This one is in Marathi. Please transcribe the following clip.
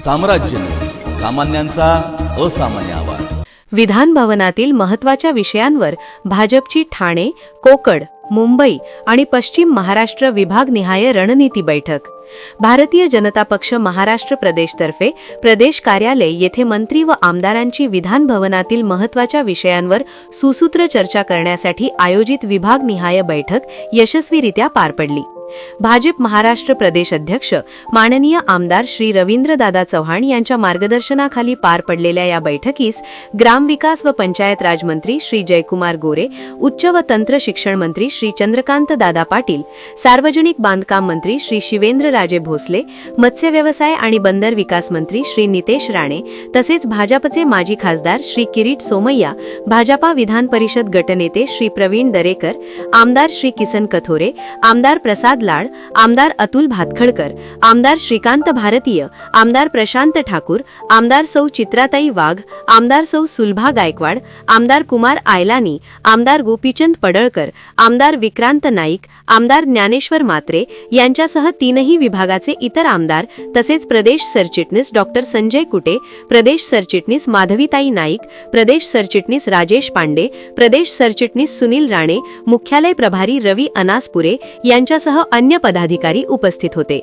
साम्राज्य न्यूज, सामान्यांचा असामान्य आवाज। विधान भवनातील महत्त्वाच्या विषयांवर भाजपची ठाणे, कोकण, मुंबई आणि पश्चिम महाराष्ट्र विभागनिहाय रणनीती बैठक। भारतीय जनता पक्ष महाराष्ट्र प्रदेशतर्फे प्रदेश कार्यालय येथे मंत्री व आमदारांची विधान भवनातील महत्त्वाच्या विषयांवर सुसूत्र चर्चा करण्यासाठी आयोजित विभागनिहाय बैठक यशस्वीरित्या पार पडली। भाजप महाराष्ट्र प्रदेश अध्यक्ष माननीय आमदार श्री रवींद्रदादा चव्हाण यांच्या मार्गदर्शनाखाली पार पडलेल्या या बैठकीस ग्रामविकास व पंचायत राज मंत्री श्री जयकुमार गोरे, उच्च व तंत्र शिक्षण मंत्री श्री चंद्रकांत दादा पाटील, सार्वजनिक बांधकाम मंत्री श्री शिवेंद्रराजे भोसले, मत्स्य व्यवसाय आणि बंदर विकास मंत्री श्री नितेश राणे तसेच भाजपचे माजी खासदार श्री किरीट सोमय्या, भाजपा विधान परिषद गटनेते श्री प्रवीण दरेकर, आमदार श्री किसन कथोरे, आमदार प्रसाद लाड, आमदार अतुल भातखळकर, आमदार श्रीकांत भारतीय, आमदार प्रशांत ठाकूर, आमदार सौ चित्राताई वाघ, आमदार सौ सुलभा गायकवाड, आमदार कुमार आयलानी, आमदार गोपीचंद पडळकर, आमदार विक्रांत नाईक, आमदार ज्ञानेश्वर मात्रे यांच्यासह तीनही विभागाचे इतर आमदार तसेच प्रदेश सरचिटणीस डॉक्टर संजय कुटे, प्रदेश सरचिटणीस माधवीताई नाईक, प्रदेश सरचिटणीस राजेश पांडे, प्रदेश सरचिटणीस सुनील राणे, मुख्यालय प्रभारी रवी अनासपुरे यांच्यासह अन्य पदाधिकारी उपस्थित होते।